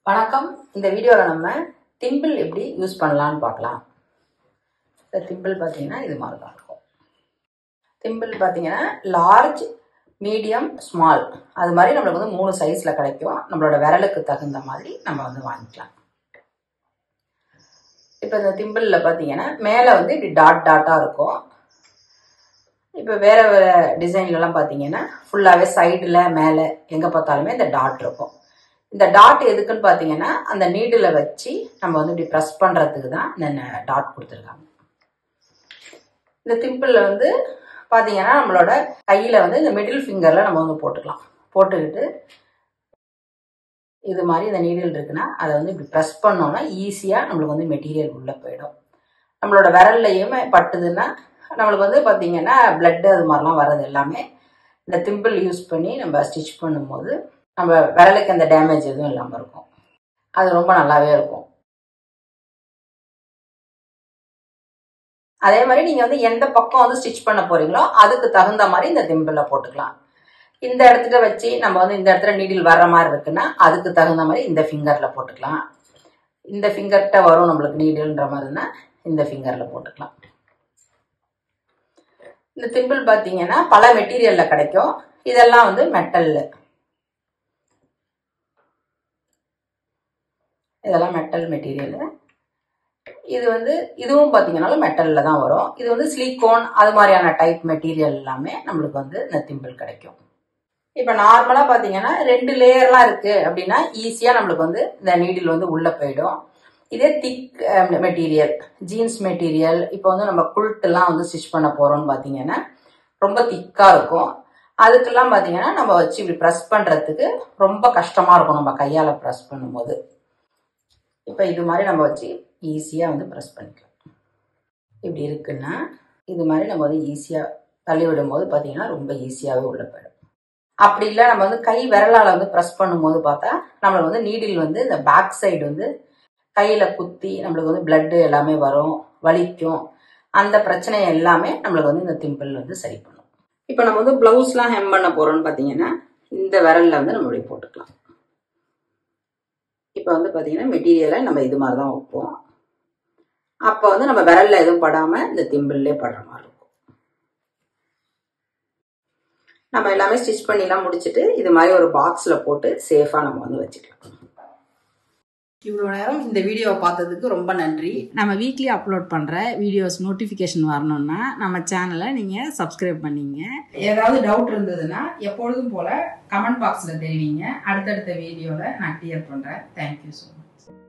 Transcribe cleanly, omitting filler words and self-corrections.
வணக்கம். இந்த வீடியோவில் நம்ம திம்பிள் எப்படி யூஸ் பண்ணலான்னு பார்க்கலாம். இந்த திம்பிள் பார்த்தீங்கன்னா இது மாதிரி தான் இருக்கும். திம்பிள் பார்த்தீங்கன்னா லார்ஜ், மீடியம், ஸ்மால் அது மாதிரி நம்மளுக்கு வந்து 3 சைஸில் கிடைக்கும். நம்மளோட விரலுக்கு தகுந்த மாதிரி நம்ம வந்து வாங்கிக்கலாம். இப்போ இந்த திம்பிளில் பார்த்தீங்கன்னா மேலே வந்து இப்படி டாட் டாட்டாக இருக்கும். இப்போ வேறு வேறு டிசைன்லலாம் பார்த்தீங்கன்னா ஃபுல்லாகவே சைடில் மேலே எங்கே பார்த்தாலுமே இந்த டாட் இருக்கும். இந்த டாட் எதுக்குன்னு பார்த்தீங்கன்னா அந்த நீடில் வச்சு நம்ம வந்து இப்படி ப்ரெஸ் பண்ணுறதுக்கு தான் இந்த டாட் கொடுத்துருக்காங்க. இந்த திம்பிளில் வந்து பார்த்தீங்கன்னா நம்மளோட கையில் வந்து இந்த மிடில் ஃபிங்கரில் நம்ம வந்து போட்டுக்கலாம். போட்டுக்கிட்டு இது மாதிரி இந்த நீடில் இருக்குன்னா அதை வந்து இப்படி ப்ரெஸ் பண்ணோம்னா ஈஸியாக நம்மளுக்கு வந்து மெட்டீரியல் உள்ளே போயிடும். நம்மளோட விரல்லையுமே பட்டுதுன்னா நம்மளுக்கு வந்து பார்த்தீங்கன்னா பிளட்டு அது மாதிரிலாம் வர்றது எல்லாமே இந்த திம்பிள் யூஸ் பண்ணி நம்ம ஸ்டிச் பண்ணும்போது நம்ம விரலுக்கு அந்த டேமேஜ் எதுவும் இல்லாமல் இருக்கும். அது ரொம்ப நல்லாவே இருக்கும். அதே மாதிரி நீங்கள் வந்து எந்த பக்கம் வந்து ஸ்டிச் பண்ண போறீங்களோ அதுக்கு தகுந்த மாதிரி இந்த திம்பிளை போட்டுக்கலாம். இந்த இடத்துல வச்சு நம்ம வந்து இந்த இடத்துல நீடில் வர்ற மாதிரி இருக்குன்னா அதுக்கு தகுந்த மாதிரி இந்த ஃபிங்கரில் போட்டுக்கலாம். இந்த ஃபிங்கர்கிட்ட வரும் நம்மளுக்கு நீடில்ன்ற மாதிரினா இந்த ஃபிங்கரில் போட்டுக்கலாம். இந்த திம்பிள் பார்த்தீங்கன்னா பல மெட்டீரியலில் கிடைக்கும். இதெல்லாம் வந்து மெட்டலில், இதெல்லாம் மெட்டல் மெட்டீரியலு. இது வந்து இதுவும் பார்த்தீங்கன்னாலும் மெட்டலில் தான் வரும். இது வந்து சிலிக்கோன் அது மாதிரியான டைப் மெட்டீரியல் எல்லாமே நம்மளுக்கு வந்து இந்த திம்பிள் கிடைக்கும். இப்போ நார்மலாக பார்த்தீங்கன்னா 2 லேயர்லாம் இருக்குது அப்படின்னா ஈஸியாக நம்மளுக்கு வந்து இந்த நீடில் வந்து உள்ளே போயிடும். இதே திக் மெட்டீரியல், ஜீன்ஸ் மெட்டீரியல், இப்போ வந்து நம்ம குல்ட்டெல்லாம் வந்து ஸ்டிச் பண்ண போகிறோம்னு பார்த்தீங்கன்னா ரொம்ப திக்காக இருக்கும். அதுக்கெல்லாம் பார்த்தீங்கன்னா நம்ம வச்சு இப்படி ப்ரெஸ் பண்ணுறதுக்கு ரொம்ப கஷ்டமாக இருக்கும் நம்ம கையால் ப்ரெஸ் பண்ணும்போது. இப்போ இது மாதிரி நம்ம வச்சு ஈஸியாக வந்து ப்ரெஸ் பண்ணிக்கலாம். இப்படி இருக்குன்னா இது மாதிரி நம்ம வந்து ஈஸியாக தள்ளி விடும்போது பார்த்தீங்கன்னா ரொம்ப ஈஸியாகவே உள்ள போயிடும். அப்படி இல்லை நம்ம வந்து கை விரலால் வந்து ப்ரெஸ் பண்ணும்போது பார்த்தா நம்மளுக்கு வந்து நீடில் வந்து இந்த பேக் சைடு வந்து கையில் குத்தி நம்மளுக்கு வந்து பிளட்டு எல்லாமே வரும், வலிக்கும். அந்த பிரச்சனை எல்லாமே நம்மளுக்கு வந்து இந்த திம்பிள் வந்து சரி பண்ணும். இப்போ நம்ம வந்து ப்ளவுஸ்லாம் ஹெம் பண்ண போகிறோம்னு பார்த்தீங்கன்னா இந்த விரலில் வந்து நம்ம இப்படி போட்டுக்கலாம். இப்போ வந்து பார்த்தீங்கன்னா மெட்டீரியலை நம்ம இது மாதிரி தான் வைப்போம். அப்போ வந்து நம்ம விரலில் எதுவும் படாமல் இந்த திம்பிள்லேயே படுற மாதிரி இருக்கும். நம்ம எல்லாமே ஸ்டிச் பண்ணிலாம் முடிச்சுட்டு இது மாதிரி ஒரு பாக்ஸில் போட்டு சேஃபாக நம்ம வந்து வச்சுக்கலாம். இவ்வளோ நேரம் இந்த வீடியோவை பார்த்ததுக்கு ரொம்ப நன்றி. நம்ம வீக்லி அப்லோட் பண்ணுற வீடியோஸ் நோட்டிஃபிகேஷன் வரணும்னா நம்ம சேனலை நீங்கள் சப்ஸ்கிரைப் பண்ணிங்க. ஏதாவது டவுட் இருந்ததுன்னா எப்பொழுதும் போல் கமெண்ட் பாக்ஸில் தெரிவிங்க. அடுத்தடுத்த வீடியோவில் நான் கிளியர் பண்ணுறேன். Thank you so much.